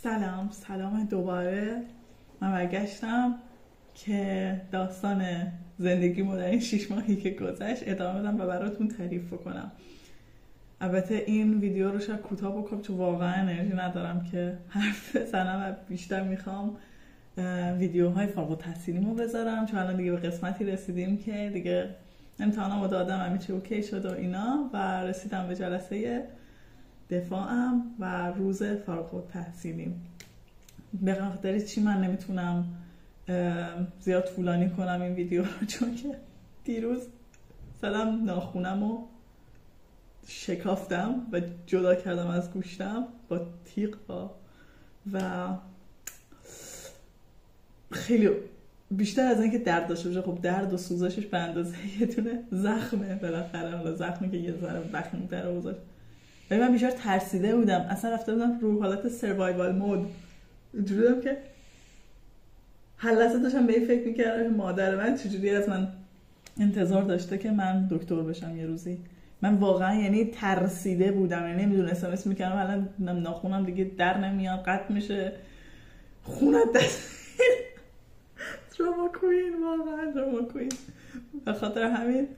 سلام دوباره من برگشتم که داستان زندگیمو در این 6 ماهی که گذشت ادامه بدم و براتون تعریف کنم. البته این ویدیو رو شاید کوتاه بکنم چون واقعا انرژی ندارم که حرف بزنم و بیشتر میخوام ویدیوهای فارغ التحصیلیمو بذارم، چون الان دیگه به قسمتی رسیدیم که دیگه امتحانامو دادم، همه چی اوکی شد و اینا و رسیدم به جلسه دفاعم و روز فارغ التحصیلیم. به خاطر چی من نمیتونم زیاد طولانی کنم این ویدیو رو، چون که دیروز زدم ناخونمو شکافتم و جدا کردم از گوشتم با تیغ و خیلی بیشتر از اینکه درد داشته باشه، خب درد و سوزشش به اندازه یه دونه زخمه بالاخره، حالا زخمی که یه ذره وخیم در گذاشت. ولی من بیشتر ترسیده بودم، اصلا رفته بودم رو حالت سروایوال مود، اینجوری بودم که هر لحظه داشتم به این فکر میکردم که مادر من چجوری از من انتظار داشته که من دکتر بشم یه روزی. من واقعا یعنی ترسیده بودم، یعنی نمیدونستم اسم میکردم الان ناخونم دیگه در نمیاد، قطع میشه، خونت دست دراما کوین، واقعا دراما کوین. به خاطر همین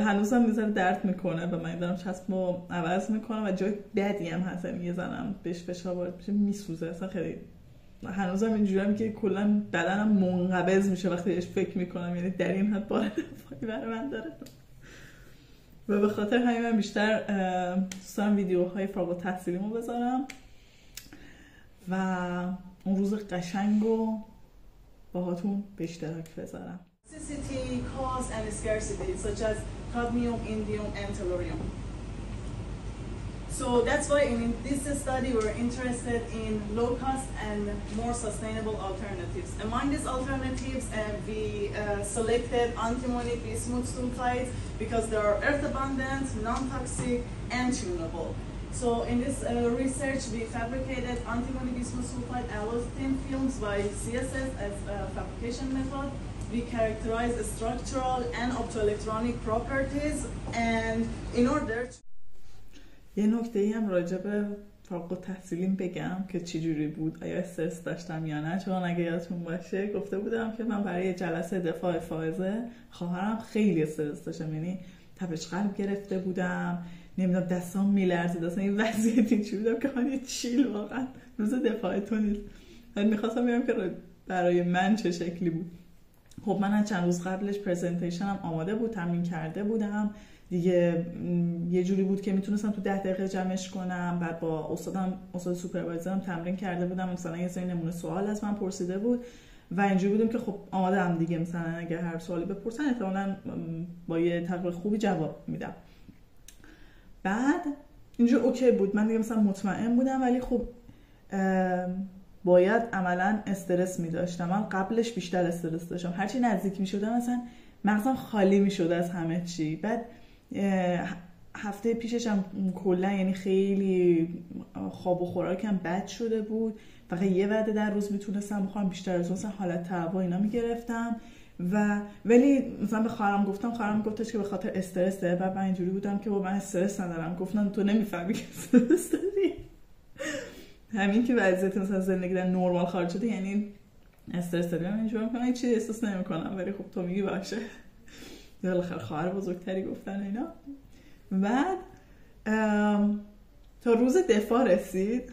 هنوزم میذاره درد میکنه و من دارم چسبمو عوض میکنم و جای بدی هم هست، یه زنم بهش فشار وارد میشه میسوزه، اصلا خیلی هنوزم اینجوریم که کلا بدنم منقبض میشه وقتی بهش فکر میکنم، یعنی در این حد بار دفاعی برای من داره و به خاطر همین من بیشتر دوست دارم ویدیوهای فارغ التحصیلیمو بذارم و اون روز قشنگو باهاتون به اشتراک بذارم. Toxicity, cost, and scarcity, such as cadmium, indium, and tellurium. So that's why in this study we're interested in low-cost and more sustainable alternatives. Among these alternatives, we selected antimony bismuth sulfides because they are earth-abundant, non-toxic, and tunable. So in this research, we fabricated antimony bismuth sulfide alloy thin films by CSS as a fabrication method. We characterize the structural and optoelectronic properties, and in order to... یه نکته‌ای هم راجع به فارغ التحصیلیم بگم که چی جوری بود، آیا استرس داشتم یا نه. چون اگه یادتون باشه گفته بودم که من برای جلسه دفاع فائزه خواهرم خیلی استرس داشتم، یعنی تپش قلب گرفته بودم، نمیدونم دستام میلرزید، اصلا این وضعیتی اینجوری بودم که من چیل واقعا روز دفاع تو نیست. من می‌خواستم ببینم که برای من چه شکلی بود. خب من چند روز قبلش پرزنتیشنم آماده بود، تمرین کرده بودم دیگه، یه جوری بود که میتونستم تو 10 دقیقه جمعش کنم. بعد با استاد سوپروایزرم تمرین کرده بودم، مثلا یه سری نمونه سوال از من پرسیده بود و اینجوری بودم که خب آماده ام دیگه، مثلا اگه هر سوالی بپرسن احتمالاً با یه تقریبا خوبی جواب میدم. بعد اینجوری اوکی بود، من دیگه مثلا مطمئن بودم، ولی خب باید عملا استرس می داشتم. من قبلش بیشتر استرس داشتم، هرچی نزدیک می شدم مثلا مغزم خالی می شد از همه چی. بعد هفته پیشش هم کلا یعنی خیلی خواب و خوراکم بد شده بود، فقط یه وعده در روز میتونستم بخورم، بیشتر از مثلا حالت تعب و اینا میگرفتم و ولی مثلا به خواهرم گفتم، خواهرم گفتش که به خاطر استرسه. بعد من اینجوری بودم که با من استرس ندارم. گفتم تو نمیفهمی که استرس داری، همین که وضعیت مثلا زندگی در نرمال خارج شده یعنی استرس داری. من اینجوری میگم هیچ چیزی احساس نمی‌کنم، ولی خب تو میگی باشه. بالاخره خواهر بزرگتری گفتن اینا. بعد تا روز دفاع رسید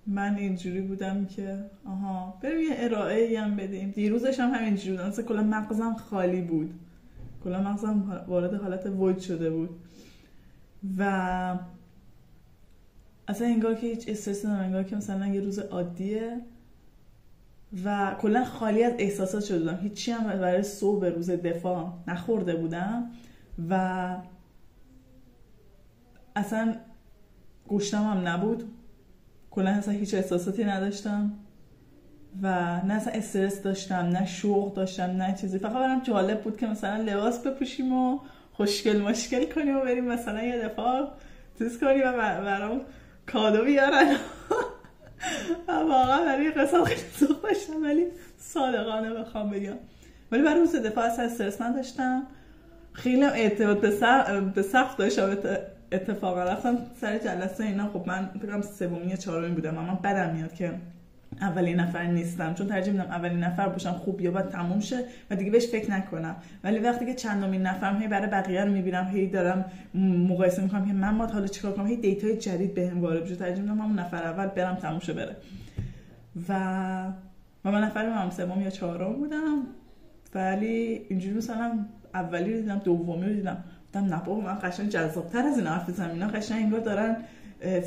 من اینجوری بودم که آها بریم یه ارائه‌ای هم بدیم. دیروزش هم همینجوری بودم، اصلا کلا مغزم خالی بود، کلا مغزم وارد حالت وید شده بود و اصلا انگار که هیچ استرسی ندارم، انگار که مثلا یه روز عادیه و کلا خالی از احساسات شده بودم. هیچی هم برای صبح روز دفاع نخورده بودم و اصلا گوشتم هم نبود، کلا اصلا هیچ احساساتی نداشتم و نه اصلا استرس داشتم نه شوق داشتم نه چیزی. فقط برام جالب بود که مثلا لباس بپوشیم و خوشگل مشکل کنیم و بریم مثلا یه دفاع چیز کنیم و برام کادو بیارن و واقعا برای قصه خیلی سوخ باشم، ولی صادقانه بخوام بگم. ولی برای روز دفاع اصلا استرس نداشتم خیلی اعتماد به سقف داشتم. اتفاقا رفتم سر جلسه اینا، خب من فکرم سومی یا چهارمی بودم، اما بدم میاد که اولین نفر نیستم، چون ترجیح میدم اولین نفر باشم، خوب یا بعد تموم شه و دیگه بهش فکر نکنم. ولی وقتی که چندمین نفرم، هی برای بقیه رو میبینم، هی دارم مقایسه میکنم که من حالا چیکار کنم، هی دیتای جدید بهم وارد بشه، ترجیح میدم همون نفر اول برم تموم شه بره. و من نفر سوم یا چهارم بودم، ولی اینجوری مثلا اولی رو دیدم، دومی رو دیدم، گفتم نه بابا من قشنگ جذاب‌تر از اینا حرف می‌زنم، اینا قشنگ انگار دارن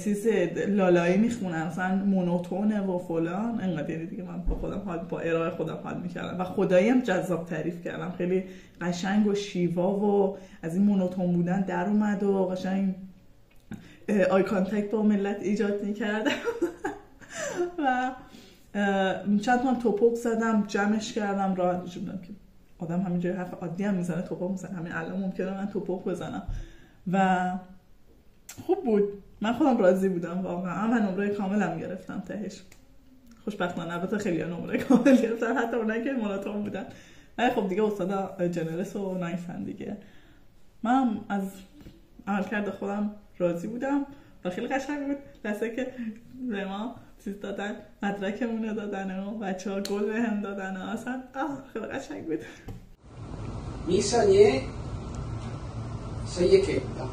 چیز لالایی میخونن، مثلا مونوتونه و فلان، انقدر دیگه من با خودم با ارائه خودم حال میکردم و خدایی هم جذاب تعریف کردم، خیلی قشنگ و شیوا و از این مونوتون بودن در اومد و قشنگ آی کانتکت با ملت ایجاد میکردم. و چند تا توپک زدم، جمعش کردم، راه بودم که آدم همینجوری حرف عادی هم میزنه، توپک میزنه، همین الان ممکنه من توپک بزنم و خوب بود. من خودم راضی بودم واقعا. من نمره کاملم گرفتم تهش، خوشبختانه. البته خیلی نمره کامل گرفتن، حتی اونایی که مونوتون بودن، ولی خب دیگه استادا جنرس و نایسن دیگه. من از عملکرد خودم راضی بودم و خیلی قشنگ بود. لحظه که به ما چیز دادن، مدرکمون رو دادن و بچه‌ها گل بهم دادن، اصلا خیلی قشنگ بود. میسانیه سیکتا.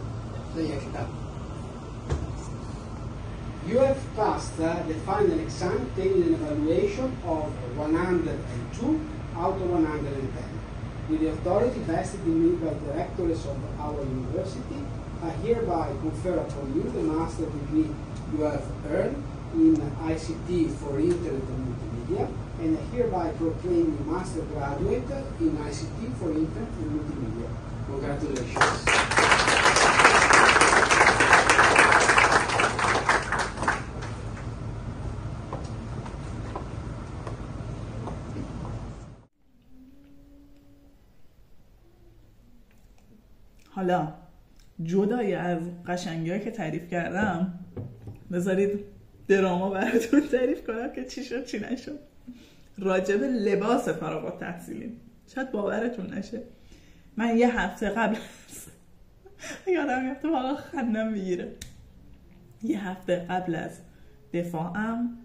You have passed the final exam, taking an evaluation of 102 out of 110. With the authority vested in me by the rectors of our university, I hereby confer upon you the master degree you have earned in ICT for Internet and Multimedia, and I hereby proclaim you master graduate in ICT for Internet and Multimedia. Congratulations. حالا جدای از قشنگی‌هایی که تعریف کردم، بذارید دراما براتون تعریف کنم که چی شد چی نشد. راجب لباس فارغ التحصیلی شاید باورتون نشه، من یه هفته قبل یادم میفته واقعا خندم میگیره، یه هفته قبل از دفاعم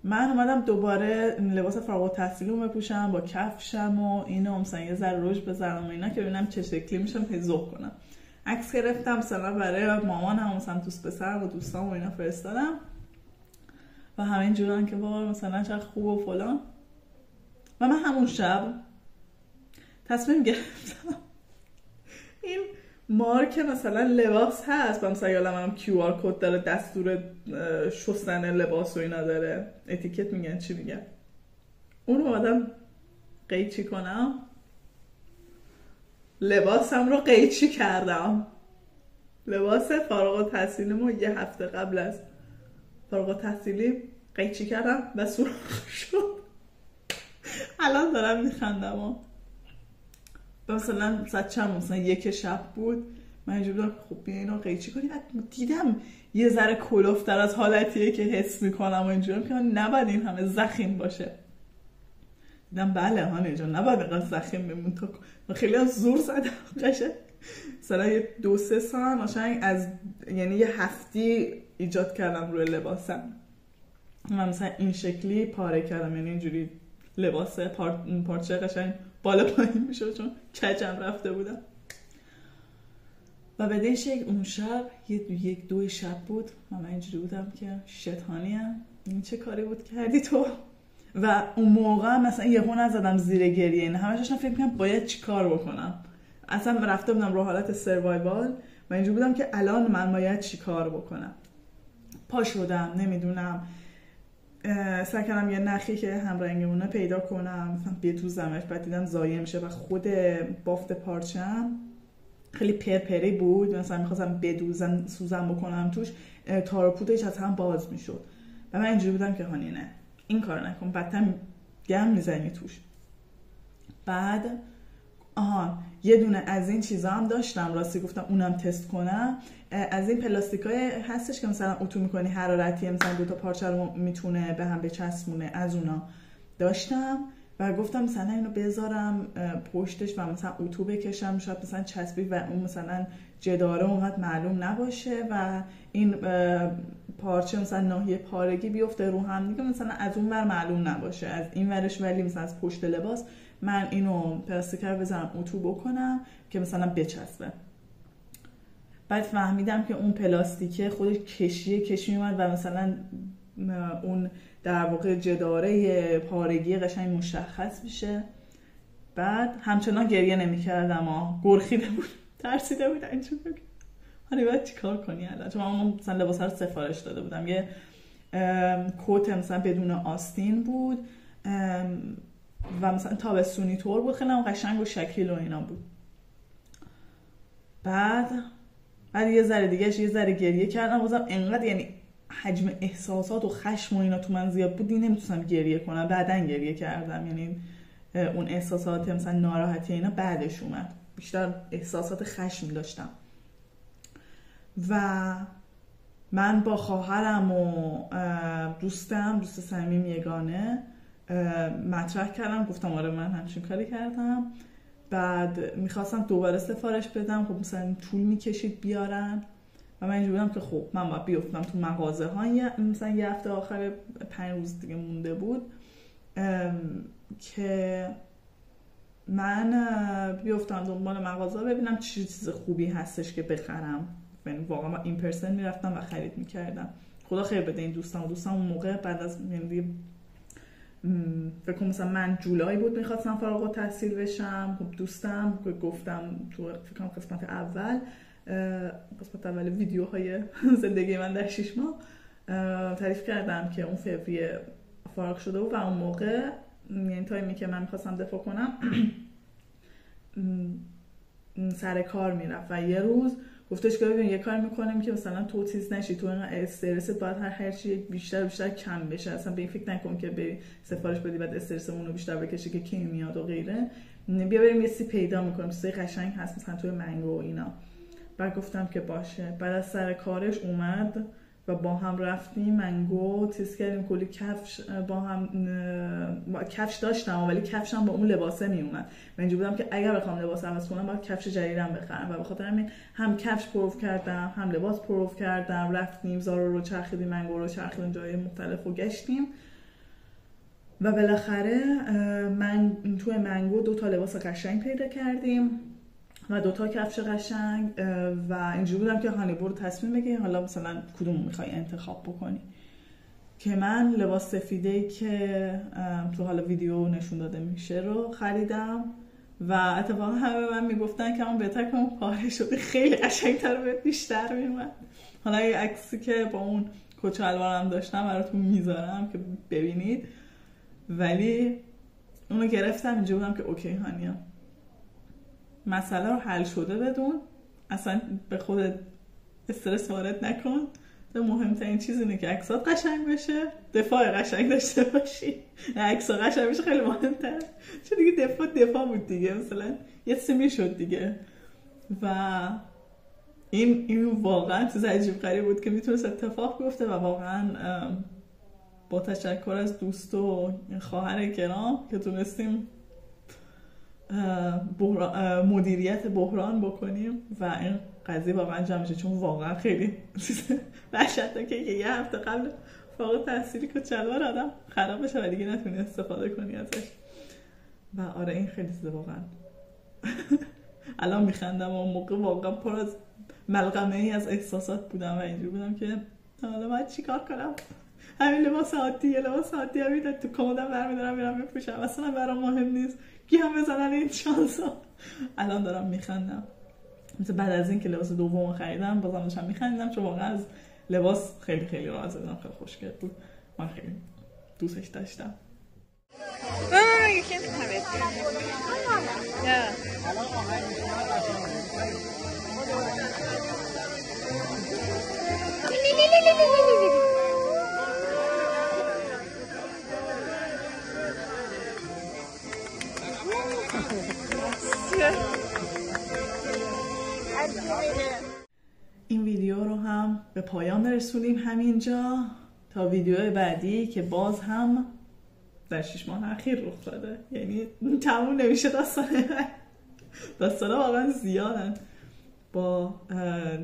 من اومدم دوباره لباس فارغ التحصیلی رو بپوشم با کفشم و اینو، مثلا یه ذره روش بزنم و اینا که ببینم چه شکلی میشم، ذوق کنم. عکس گرفتم مثلا برای مامانم، مثلا دوست پسرم و دوستام و اینا فرستادم و همین جوران که واقعا مثلا چقدر خوب و فلان. و من همون شب تصمیم گرفتم این مارک مثلا لباس هست، مثلا یادم QR کد داره، دستور شستن لباس و اینا داره، اتیکت میگن چی میگن، اونو آدم قیچی کنم، لباسم رو قیچی کردم. لباس فارغ التحصیلیمو یه هفته قبل از فارغ التحصیلی قیچی کردم و سوراخ شد. الان دارم میخندم. مثلا ساعت چند، مثلا یک شب بود، من اینجوری بودم خب بیا اینو قیچی کنیم. دیدم یه ذره کلوفتر از حالتیه که حس میکنم و اینجوری که نباید این همه زخیم باشه. دیدم بله هانه جان نباید اینقدر زخیم بمون. تا خیلی هم زور زدم قشه مثلا یه 2-3 ساعت ماشین از، یعنی یه هفتی ایجاد کردم روی لباسم. من مثلا این شکلی پاره کردم، یعنی اینجوری لباس پارچه قشنگ بالا پایین میشه چون کجم رفته بودم. و به این شکل اون شب یک دو شب بود و من اینجوری بودم که شیطانیم، این چه کاری بود کردی تو؟ و اون موقع مثلا یهو نزدم زیر گریه، این همش داشتم فکر می‌کردم باید چی کار بکنم. اصلا رفته بودم رو حالت سروایوال و اینجوری بودم که الان من باید چی کار بکنم. پا شدم نمیدونم، سعی کردم یه نخی که همرنگمونه پیدا کنم، مثلا بدوزمش، بعد دیدم ضایع میشه و خود بافت پارچه‌ام خیلی پرپری بود، مثلا می‌خواستم بدوزم سوزن بکنم توش، تار و پودش از هم باز میشد و من اینجوری بودم که هانی نه این کار نکن، بعداً گم میزنی توش. بعد یه دونه از این چیزا هم داشتم، راستی گفتم اونم تست کنم. از این پلاستیکای هستش که مثلا اتو میکنی حرارتی، مثلا 2 تا پارچه رو میتونه به هم بچسبونه، از اونا داشتم و گفتم مثلا اینو بذارم پشتش و مثلا اتو بکشم، شاید مثلا چسبید و اون مثلا جداره اونقدر معلوم نباشه و این پارچه مثلا ناحیه پارگی بیفته رو هم دیگه، مثلا از اون ور معلوم نباشه از این ورش، ولی مثلا از پشت لباس من اینو پلاستیکر بذارم اتو بکنم که مثلا بچسبه. بعد فهمیدم که اون پلاستیکه خودش کشی میومد و مثلا اون در واقع جداره پارگی قشنگ مشخص میشه. بعد همچنان گریه نمی‌کردم، گرخیده بود، ترسیده بود اینجوری. حالا باید چیکار کنی الان؟ چون من مثلا لباسا رو سفارش داده بودم، یه کت مثلا بدون آستین بود و مثلا تابستونی طور بود، خیلی قشنگ و شکل و اینا بود. بعد یه ذره دیگهش یه ذره گریه کردم، بازم انقدر یعنی حجم احساسات و خشم و اینا تو من زیاد بود نمیتونستم گریه کنم. بعدن گریه کردم، یعنی اون احساسات مثلا ناراحتی اینا بعدش اومد، بیشتر احساسات خشم داشتم. و من با خواهرم و دوست صمیمیم یگانه مطرح کردم، گفتم آره من همچین کاری کردم. بعد میخواستم دوباره سفارش بدم، خب مثلا طول میکشید بیارن و من اینجوری بودم که خب من باید بیفتم تو مغازه ها، مثلا یه هفته آخر 5 روز دیگه مونده بود که من بیفتم دنبال مغازه ببینم چه چیز خوبی هستش که بخرم. یعنی واقعا من این پرسن میرفتم و خرید میکردم. خدا خیر بده این دوستم اون موقع بعد از یعنی فکر کنم مثلا من جولای بود میخواستم فارغ التحصیل بشم. خب دوستم گفتم تو فکر کنم قسمت اول ویدیوهای زندگی من در 6 ماه تعریف کردم که اون فوریه فارغ شده بود و اون موقع یعنی تایمی که من میخواستم دفاع کنم سر کار میرفت و یه روز گفتش که ببین یه کار میکنیم که مثلا تو چیز نشی، تو اینقدر استرست باید هر چی بیشتر کم بشه، اصلا به این فکر نکن که بری سفارش بدی بعد استرسمون رو بیشتر بکشی که کی میاد و غیره. بیا بریم یه سی پیدا میکنیم، چیزای قشنگ هست مثلا توی منگو و اینا. بعد گفتم که باشه. بعد از سر کارش اومد و با هم رفتیم منگو تست کردیم، کلی کفش با هم کفش داشتم ولی کفشم با اون لباسه می اومد. من اینجوری بودم که اگر بخوام لباس عوض کنم باید کفش جدیدم بخرم و به خاطر همین هم کفش پروف کردم هم لباس پروف کردم. رفتیم زارا رو چرخیدیم، منگو رو چرخیدیم، جای مختلف رو گشتیم و بالاخره من توی منگو 2 لباس قشنگ پیدا کردیم و 2 کفش قشنگ و اینجوری بودم که هانی برو تصمیم بگی حالا مثلا کدوم میخوای انتخاب بکنی. که من لباس سفیده‌ای که تو حالا ویدیو نشون داده میشه رو خریدم و اتفاقا همه من میگفتن که من بهتر که اون پاره شده خیلی قشنگ‌تر و بیشتر میومد. حالا یه عکسی که با اون کت و شلوارم داشتم براتون میذارم که ببینید، ولی اونو گرفتم اینجوری بودم که اوکی هانیا مسئله رو حل شده بدون، اصلا به خودت استرس وارد نکن. مهمترین چیز اینه که عکسات قشنگ بشه، دفاع قشنگ داشته باشی. عکسات قشنگ بشه خیلی مهمتره، چون دیگه دفاع بود دیگه، مثلا یه سمی شد دیگه. و این واقعا چیز عجیب غریب بود که میتونست اتفاق بیفته و واقعا با تشکر از دوست و خواهر گرام که تونستیم مدیریت بحران بکنیم و این قضیه واقعا جمع شه، چون واقعا خیلی وحشتناکه که یه هفته قبل فارغ التحصیلی که شلوار آدم خراب بشه و دیگه نتونی استفاده کنی ازش. و آره این خیلی چیزه واقعا. الان میخندم و موقع واقعا پر از ملغمه ای از احساسات بودم و اینجور بودم که حالا باید چیکار کنم. همین لباس عادی همین تو کمدم برمیدارم میرم میپوشم، اصلا برام مهم نیست کی هم بزنن این شانسا. الان دارم میخندم. مثل بعد از این که لباس دومو خریدم بازم داشتم میخندیدم، چون واقعا از لباس خیلی خیلی راضی بودم، خیلی خوشگل بود، من خیلی دوستش داشتم. You can't have it. Yeah. این ویدیو رو هم به پایان رسونیم همینجا تا ویدیو بعدی که باز هم در 6 ماه اخیر رخ داده. یعنی تموم نمیشه داستان واقعا زیادن با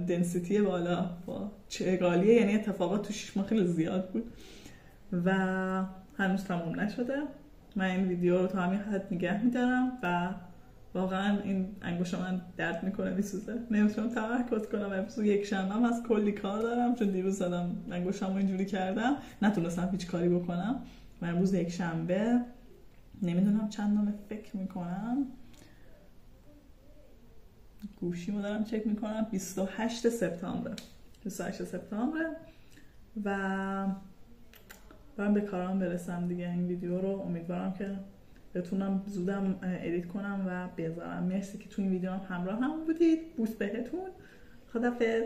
دنسیتی بالا، با چگالیه، یعنی اتفاقات تو 6 ماه خیلی زیاد بود و هنوز تموم نشده. من این ویدیو رو تا همین حد نگه میدارم و واقعا این انگشت من درد میکنه، میسوزه، نمیتونم تمرکز کنم. امروز یک شنبه هم از کلی کار دارم چون دیروز زدم انگشتمو اینجوری کردم، نتونستم هیچ کاری بکنم و امروز یک شنبه نمیدونم چندم فکر میکنم، گوشیمو دارم چک میکنم، 28 سپتامبر و برام به کارام برسم دیگه. این ویدیو رو امیدوارم که بتونم زودم ادیت کنم و بذارم. مرسی که تو این ویدیو هم همراه هم بودید. بوس بهتون. خدافظ.